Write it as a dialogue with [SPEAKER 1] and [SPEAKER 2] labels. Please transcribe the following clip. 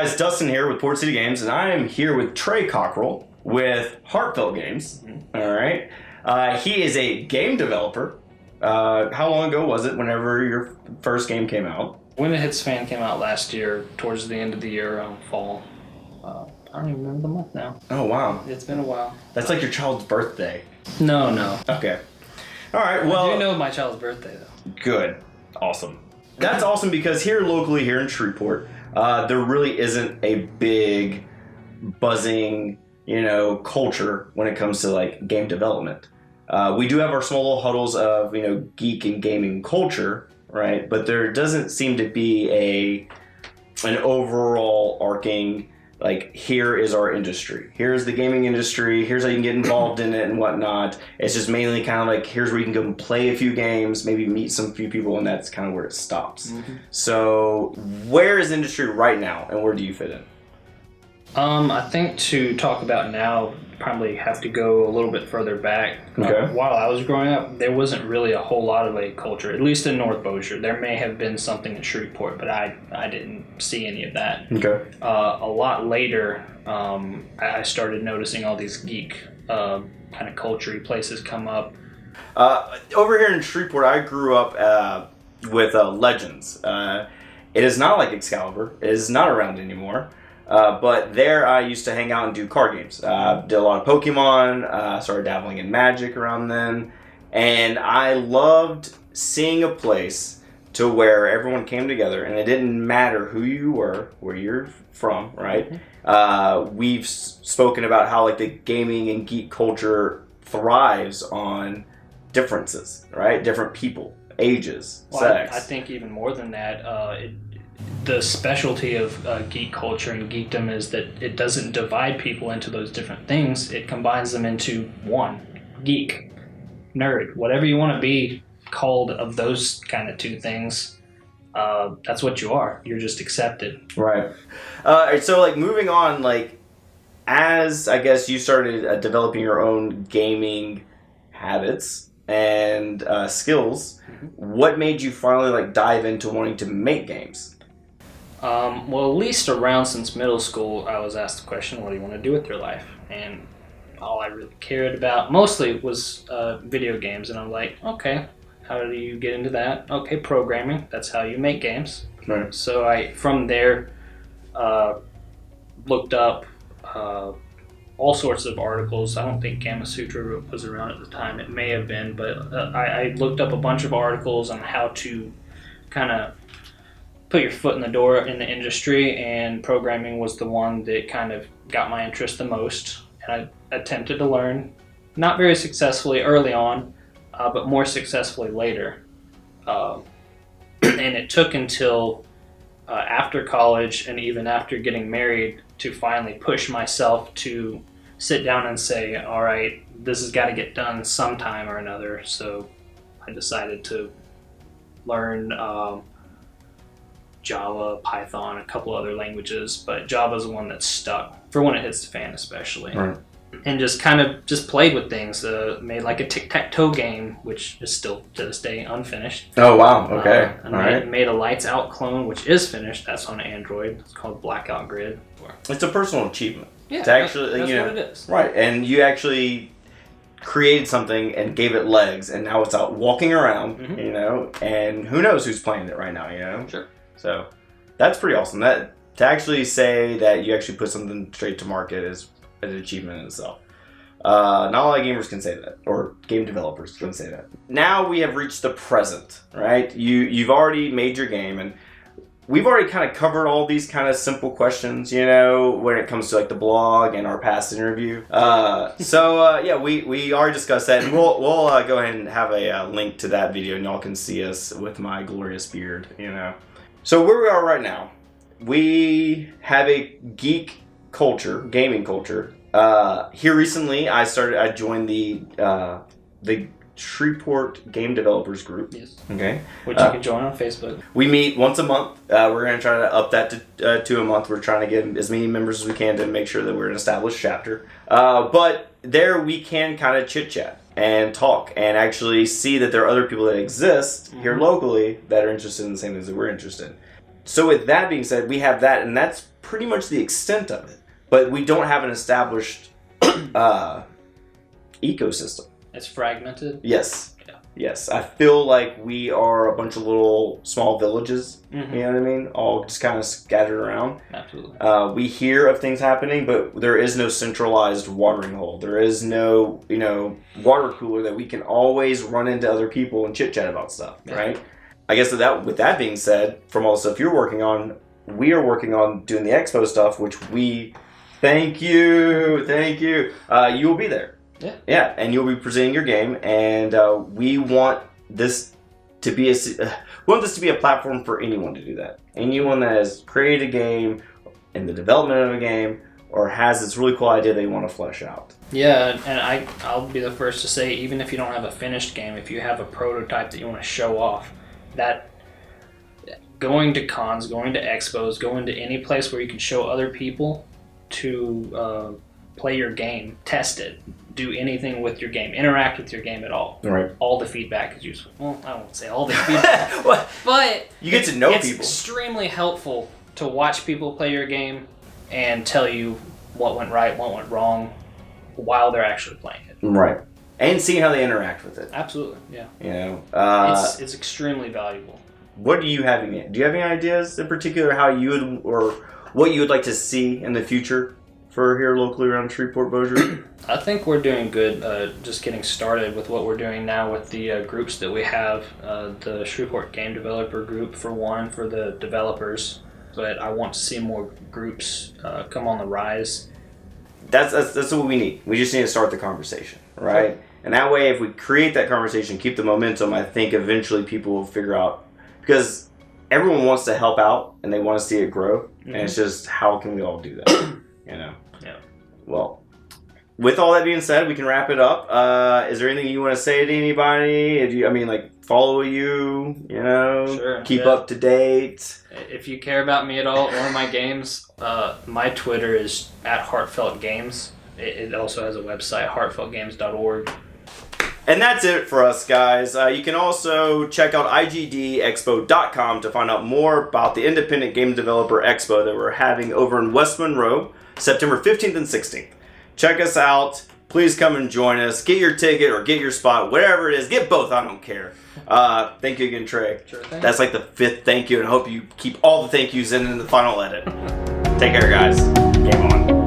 [SPEAKER 1] guys, Dustin here with Port City Games, and I am here with Trey Cockrell with Heartfelt Games. All right. He is a game developer. How long ago was it whenever your first game came out?
[SPEAKER 2] When It Hits Fan came out last year, towards the end of the year, around fall. I don't even remember the month now.
[SPEAKER 1] Oh, wow.
[SPEAKER 2] It's been a while.
[SPEAKER 1] That's like your child's birthday.
[SPEAKER 2] No.
[SPEAKER 1] Okay. All right, well...
[SPEAKER 2] I do know my child's birthday, though.
[SPEAKER 1] Good. Awesome. That's awesome because here locally, here in Shreveport, there really isn't a big buzzing, culture when it comes to like game development. We do have our small little huddles of, geek and gaming culture, right? But there doesn't seem to be an overall arcing, like, here is our industry. Here's the gaming industry. Here's how you can get involved in it and whatnot. It's just mainly kind of like, here's where you can go and play a few games, maybe meet some few people, and that's kind of where it stops. Mm-hmm. So where is the industry right now, and where do you fit in?
[SPEAKER 2] I think to talk about now, probably have to go a little bit further back.
[SPEAKER 1] Okay.
[SPEAKER 2] While I was growing up, there wasn't really a whole lot of a culture, at least in North Bossier. There may have been something in Shreveport, but I didn't see any of that.
[SPEAKER 1] Okay.
[SPEAKER 2] A lot later, I started noticing all these geek kind of culture places come up.
[SPEAKER 1] Over here in Shreveport, I grew up with Legends. It is not like Excalibur. It is not around anymore. But there I used to hang out and do card games. Did a lot of Pokemon, started dabbling in Magic around then. And I loved seeing a place to where everyone came together and it didn't matter who you were, where you're from, right? Mm-hmm. We've spoken about how like the gaming and geek culture thrives on differences, right? Different people, ages, sex.
[SPEAKER 2] I think even more than that, the specialty of geek culture and geekdom is that it doesn't divide people into those different things. It combines them into one. Geek, nerd, whatever you want to be called of those kind of two things, that's what you are. You're just accepted.
[SPEAKER 1] Right. So like moving on, like as I guess you started developing your own gaming habits and skills, mm-hmm. What made you finally like dive into wanting to make games?
[SPEAKER 2] Well, at least around since middle school, I was asked the question, what do you want to do with your life? And all I really cared about mostly was video games. And I'm like, okay, how do you get into that? Okay, programming. That's how you make games.
[SPEAKER 1] Right.
[SPEAKER 2] So I, from there, looked up all sorts of articles. I don't think Gamma Sutra was around at the time. It may have been, but I looked up a bunch of articles on how to kind of put your foot in the door in the industry, and programming was the one that kind of got my interest the most. And I attempted to learn, not very successfully early on, but more successfully later. And it took until after college and even after getting married to finally push myself to sit down and say, all right, this has got to get done sometime or another. So I decided to learn Java, Python, a couple other languages, but Java's the one that's stuck for when it hits the fan, especially. Right. And just kind of played with things. Made like a tic-tac-toe game, which is still to this day unfinished.
[SPEAKER 1] Oh wow! Okay.
[SPEAKER 2] Made a Lights Out clone, which is finished. That's on Android. It's called Blackout Grid.
[SPEAKER 1] It's a personal achievement.
[SPEAKER 2] Yeah,
[SPEAKER 1] to actually,
[SPEAKER 2] that's what it is.
[SPEAKER 1] Right, and you actually created something and gave it legs, and now it's out walking around. Mm-hmm. And who knows who's playing it right now?
[SPEAKER 2] Sure.
[SPEAKER 1] So that's pretty awesome. That to actually say that you actually put something straight to market is an achievement in itself. Not a lot of gamers can say that, or game developers can say that. Now we have reached the present, right? You've already made your game, and we've already kind of covered all these kind of simple questions, when it comes to like the blog and our past interview. Yeah, we already discussed that, and we'll go ahead and have a link to that video, and y'all can see us with my glorious beard, So where we are right now, we have a geek culture, gaming culture. Here recently, I joined the Shreveport Game Developers Group.
[SPEAKER 2] Yes.
[SPEAKER 1] Okay.
[SPEAKER 2] Which you can join on Facebook. We
[SPEAKER 1] meet once a month. We're going to try to up that to a month. We're trying to get as many members as we can to make sure that we're an established chapter. But there we can kind of chit chat and talk and actually see that there are other people that exist here locally that are interested in the same things that we're interested in. So with that being said, we have that, and that's pretty much the extent of it. But we don't have an established ecosystem.
[SPEAKER 2] It's fragmented.
[SPEAKER 1] Yes.
[SPEAKER 2] Yeah.
[SPEAKER 1] Yes. I feel like we are a bunch of little small villages.
[SPEAKER 2] Mm-hmm.
[SPEAKER 1] You know what I mean? All just kind of scattered around.
[SPEAKER 2] Absolutely.
[SPEAKER 1] We hear of things happening, but there is no centralized watering hole. There is no, water cooler that we can always run into other people and chit chat about stuff, right? I guess with that being said, from all the stuff you're working on, we are working on doing the expo stuff, which we thank you. You will be there. Yeah, and you'll be presenting your game, and we want this to be a platform for anyone to do that. Anyone that has created a game, in the development of a game, or has this really cool idea they want to flesh out.
[SPEAKER 2] Yeah, and I'll be the first to say, even if you don't have a finished game, if you have a prototype that you want to show off, that going to cons, going to expos, going to any place where you can show other people to play your game, test it, do anything with your game, interact with your game at all.
[SPEAKER 1] Right.
[SPEAKER 2] All the feedback is useful. Well, I won't say all the feedback, but
[SPEAKER 1] you get to know
[SPEAKER 2] it's
[SPEAKER 1] people.
[SPEAKER 2] Extremely helpful to watch people play your game and tell you what went right, what went wrong, while they're actually playing it.
[SPEAKER 1] Right. And seeing how they interact with it.
[SPEAKER 2] Absolutely, yeah.
[SPEAKER 1] It's
[SPEAKER 2] extremely valuable.
[SPEAKER 1] What do you have do you have any ideas in particular how you would, or what you would like to see in the future for here locally around Shreveport, Bossier?
[SPEAKER 2] I think we're doing good, just getting started with what we're doing now with the groups that we have. The Shreveport Game Developer Group, for one, for the developers. But I want to see more groups come on the rise.
[SPEAKER 1] That's what we need. We just need to start the conversation, right? Sure. And that way, if we create that conversation, keep the momentum, I think eventually people will figure out, because everyone wants to help out and they want to see it grow, and it's just, how can we all do that? Yeah. Well, with all that being said, we can wrap it up. Is there anything you want to say to anybody? Follow you,
[SPEAKER 2] Sure,
[SPEAKER 1] keep up to date.
[SPEAKER 2] If you care about me at all or my games, my Twitter is @Heartfelt Games. It also has a website, heartfeltgames.org.
[SPEAKER 1] And that's it for us, guys. You can also check out IGDExpo.com to find out more about the Independent Game Developer Expo that we're having over in West Monroe, September 15th and 16th. Check us out. Please come and join us. Get your ticket or get your spot, whatever it is. Get both. I don't care. Thank you again, Trey.
[SPEAKER 2] Sure thing.
[SPEAKER 1] That's like the 5th thank you, and I hope you keep all the thank yous in the final edit. Take care, guys. Game on.